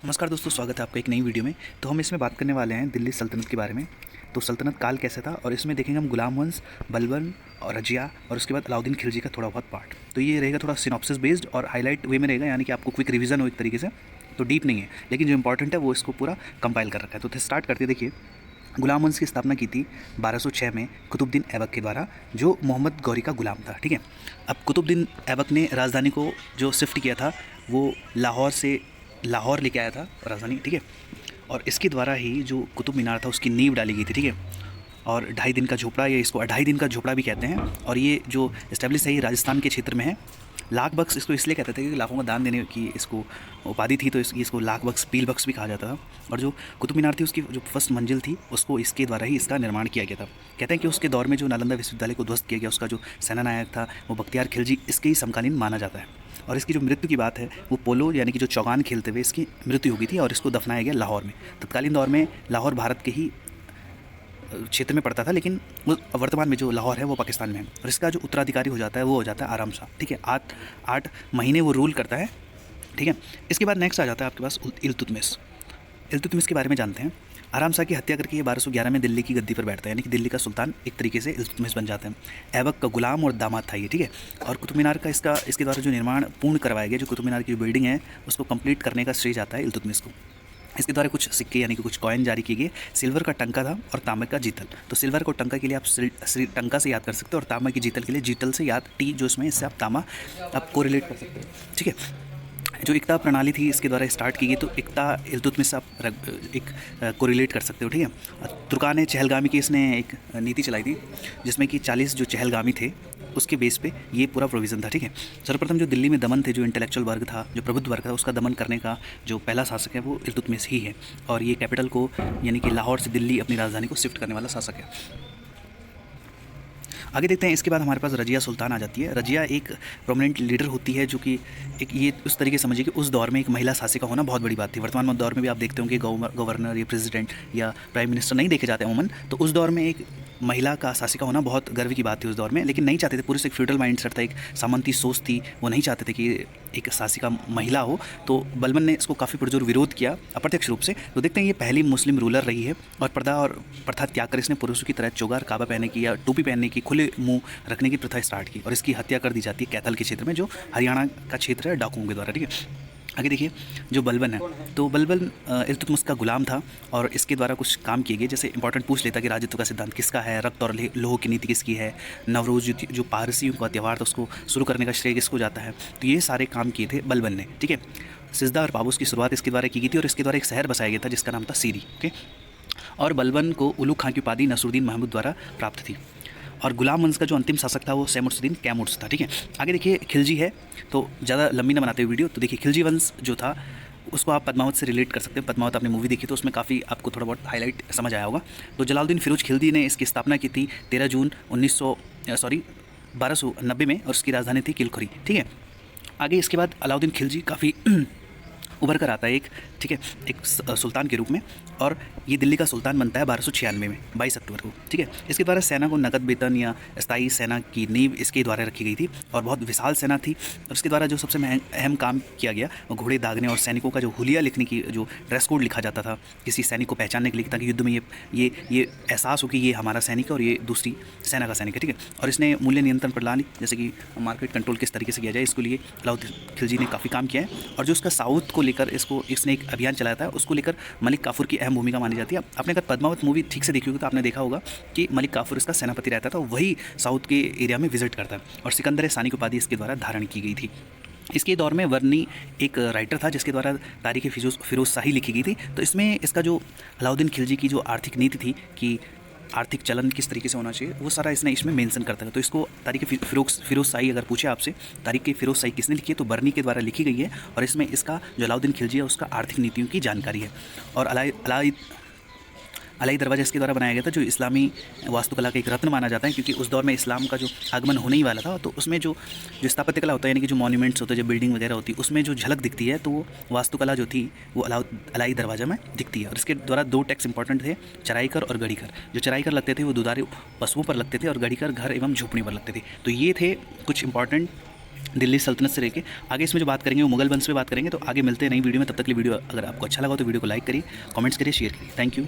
नमस्कार दोस्तों, स्वागत है आपका एक नई वीडियो में। तो हम इसमें बात करने वाले हैं दिल्ली सल्तनत के बारे में। तो सल्तनत काल कैसे था और इसमें देखेंगे हम गुलाम वंश, बलबन और रजिया और उसके बाद अलाउद्दीन खिलजी का थोड़ा बहुत पार्ट। तो ये रहेगा थोड़ा सिनॉप्सिस बेस्ड और हाईलाइट वे में रहेगा, यानी कि आपको क्विक रिवीजन हो एक तरीके से। तो डीप नहीं है, लेकिन जो इंपॉर्टेंट है वो इसको पूरा कंपाइल कर रखा है। तो स्टार्ट करते देखिए। गुलाम वंश की स्थापना की थी 1206 में कुतुबुद्दीन ऐबक के द्वारा, जो मोहम्मद गौरी का गुलाम था। ठीक है। अब कुतुबुद्दीन ऐबक ने राजधानी को जो शिफ्ट किया था वो लाहौर लेके आया था राजधानी। ठीक है। और इसके द्वारा ही जो कुतुब मीनार था उसकी नींव डाली गई थी। ठीक है। और 2.5 दिन का झोपड़ा, या इसको 2.5 दिन का झोपड़ा भी कहते हैं। और ये जो इस्टेब्लिश है ये राजस्थान के क्षेत्र में है। लाख बख्श इसको इसलिए कहते थे कि लाखों का दान देने की इसको उपाधि थी, तो इसको लाख बख्श, पील बख्श भी कहा जाता था। और जो कुतुब मीनार थी उसकी जो फर्स्ट मंजिल थी उसको इसके द्वारा ही इसका निर्माण किया गया था। कहते हैं कि उसके दौर में जो नालंदा विश्वविद्यालय को ध्वस्त किया गया उसका जो सेनानायक था वो बख्तियार खिलजी इसके ही समकालीन माना जाता है। और इसकी जो मृत्यु की बात है वो पोलो यानी कि जो चौगान खेलते हुए इसकी मृत्यु हो गई थी और इसको दफनाया गया लाहौर में। तत्कालीन दौर में लाहौर भारत के ही क्षेत्र में पड़ता था, लेकिन वर्तमान में जो लाहौर है वो पाकिस्तान में है। और इसका जो उत्तराधिकारी हो जाता है वो हो जाता है आराम शाह। ठीक है। 8 महीने वो रूल करता है। ठीक है। इसके बाद नेक्स्ट आ जाता है आपके पास इल्तुतमिश। इल्तुतमिश के बारे में जानते हैं। आराम शाह की हत्या करके ये 1211 में दिल्ली की गद्दी पर बैठता है, यानी कि दिल्ली का सुल्तान एक तरीके से इल्तुतमिश बन जाता है। ऐबक का गुलाम और दामाद था ये। ठीक है। और कुतुब मीनार का इसके द्वारा जो निर्माण पूर्ण करवाया गया, जो कुतुब मीनार की बिल्डिंग है उसको कंप्लीट करने का श्रेय जाता है इल्तुतमिश को। इसके द्वारा कुछ सिक्के यानी कि कुछ कॉइन जारी किए गए। सिल्वर का टंका था और तांबे का जीतल। तो सिल्वर को टंका के लिए आप टंका से याद कर सकते हो, और तांबे की जीतल के लिए जीतल से याद, टी जो इसमें, इससे आप तांबा आप कोरिलेट कर सकते हो। ठीक है। जो एकता प्रणाली थी इसके द्वारा स्टार्ट की गई, तो एकता इल्तुतमिश से आप एक कोरिलेट कर सकते हो। ठीक है। तुर्कान चहलगामी की इसने एक नीति चलाई थी जिसमें कि 40 जो चहलगामी थे उसके बेस पे ये पूरा प्रोविज़न था। ठीक है। सर्वप्रथम जो दिल्ली में दमन थे, जो इंटेलेक्चुअल वर्ग था, जो प्रबुद्ध वर्ग था, उसका दमन करने का जो पहला शासक है वो इल्तुतमिश ही है। और ये कैपिटल को यानी कि लाहौर से दिल्ली अपनी राजधानी को शिफ्ट करने वाला शासक है। आगे देखते हैं। इसके बाद हमारे पास रजिया सुल्तान आ जाती है। रजिया एक प्रोमिनेंट लीडर होती है, जो कि एक ये उस तरीके से समझिए कि उस दौर में एक महिला शासिका होना बहुत बड़ी बात थी। वर्तमान में दौर में भी आप देखते होंगे गवर्नर या प्रेसिडेंट या प्राइम मिनिस्टर नहीं देखे जाते अमूमन, तो उस दौर में एक महिला का शासिका होना बहुत गर्व की बात थी उस दौर में। लेकिन नहीं चाहते थे, पूरे से एक फ्यूडल माइंड सेट था, एक सामंती सोच थी, वो नहीं चाहते थे कि एक शासिका महिला हो। तो बलबन ने इसको काफ़ी पुरजोर विरोध किया अप्रत्यक्ष रूप से। तो देखते हैं ये पहली मुस्लिम रूलर रही है और पर्दा और प्रथा त्याग कर इसने पुरुषों की तरह चोगार काबा पहनने की या टोपी पहनने की, खुले मुंह रखने की प्रथा स्टार्ट की। और इसकी हत्या कर दी जाती है कैथल के क्षेत्र में, जो हरियाणा का क्षेत्र है, डाकुओं के द्वारा। ठीक है। आगे देखिए। जो बलबन है, तो बलबन इल्तुतमिश का गुलाम था और इसके द्वारा कुछ काम किए गए। जैसे इंपॉर्टेंट पूछ लेता कि राजत्व का सिद्धांत किसका है, रक्त और लोह की नीति किसकी है, नवरोज जो पारसियों का त्यौहार था उसको शुरू करने का श्रेय किसको जाता है। तो ये सारे काम किए थे बलबन ने। ठीक है। सिजदा और पाबूस की शुरुआत इसके द्वारा की गई थी और इसके द्वारा एक शहर बसाया गया था जिसका नाम था सीरी। ओके। और बलबन को उलू खां की उपाधि नसरुद्दीन महमूद द्वारा प्राप्त थी। और गुलाम वंश का जो अंतिम शासक था वो सैमुद्दीन कैमुर्स था। ठीक है। आगे देखिए। खिलजी है, तो ज़्यादा लंबी ना बनाते हुए वीडियो, तो देखिए खिलजी वंश जो था उसको आप पद्मावत से रिलेट कर सकते हैं। पद्मावत आपने मूवी देखी तो उसमें काफ़ी आपको थोड़ा बहुत हाईलाइट समझ आया होगा। तो जलालुद्दीन फिरोज खिलजी ने इसकी स्थापना की थी 13 जून 1290 में, और उसकी राजधानी थी किलखुरी। ठीक है। आगे इसके बाद अलाउद्दीन खिलजी काफ़ी उभर कर आता है एक, ठीक है, एक सुल्तान के रूप में। और ये दिल्ली का सुल्तान बनता है 1296 में 22 अक्टूबर को। ठीक है। इसके द्वारा सेना को नकद वेतन या स्थायी सेना की नींव इसके द्वारा रखी गई थी और बहुत विशाल सेना थी। और इसके द्वारा जो सबसे अहम काम किया गया वो घोड़े दागने और सैनिकों का जो हुलिया लिखने की, जो ड्रेस कोड लिखा जाता था किसी सैनिक को पहचानने के लिए, ताकि युद्ध में ये एहसास हो कि ये हमारा सैनिक है और ये दूसरी सेना का सैनिक है। ठीक है। और इसने मूल्य नियंत्रण प्रणाली, जैसे कि मार्केट कंट्रोल किस तरीके से किया जाए, इसके लिए अलाउद्दीन खिलजी ने काफ़ी काम किया है। और जो उसका साउथ को लेकर इसने एक अभियान चलाया था, उसको लेकर मलिक काफूर की अहम भूमिका मानी जाती है। आपने अगर पद्मावत मूवी ठीक से देखी होगी तो आपने देखा होगा कि मलिक काफूर इसका सेनापति रहता था, वही साउथ के एरिया में विजिट करता है। और सिकंदर सानी की उपाधि इसके द्वारा धारण की गई थी। इसके दौर में वर्नी एक राइटर था जिसके द्वारा तारीख फिरोज शाही लिखी गई थी। तो इसमें इसका जो अलाउद्दीन खिलजी की जो आर्थिक नीति थी कि आर्थिक चलन किस तरीके से होना चाहिए, वो सारा इसने इसमें मेंशन करता है। तो इसको तारीख फिरोज शाही अगर पूछे आपसे तारीख की फिरोज शाही किसने लिखी है, तो बर्नी के द्वारा लिखी गई है। और इसमें इसका जो अलाउद्दीन खिलजी है उसका आर्थिक नीतियों की जानकारी है। और अलाई दरवाजा इसके द्वारा बनाया गया था, जो इस्लामी वास्तुकला का एक रत्न माना जाता है, क्योंकि उस दौर में इस्लाम का जो आगमन होने ही वाला था। तो उसमें जो स्थापत्य कला होता है, यानी कि जो मॉन्यूमेंट्स होते हैं, जो बिल्डिंग वगैरह होती है, उसमें जो झलक दिखती है, तो वो वास्तुकला जो थी वो अलाई दरवाजा में दिखती है। और इसके द्वारा 2 टैक्स इंपॉर्टेंट थे, चराई कर और गढ़ी कर। जो चराई कर लगते थे वो दुधारू पशुओं पर लगते थे और गढ़ी कर घर एवं झोपड़ी पर लगते थे। तो ये थे कुछ इंपॉर्टेंट दिल्ली सल्तनत से लेके आगे इसमें जो बात करेंगे वो मुगल वंश पे बात करेंगे। तो आगे मिलते हैं नई वीडियो में, तब तक के लिए वीडियो अगर आपको अच्छा लगा तो वीडियो को लाइक करिए, कमेंट्स करिए, शेयर करिए। Thank you.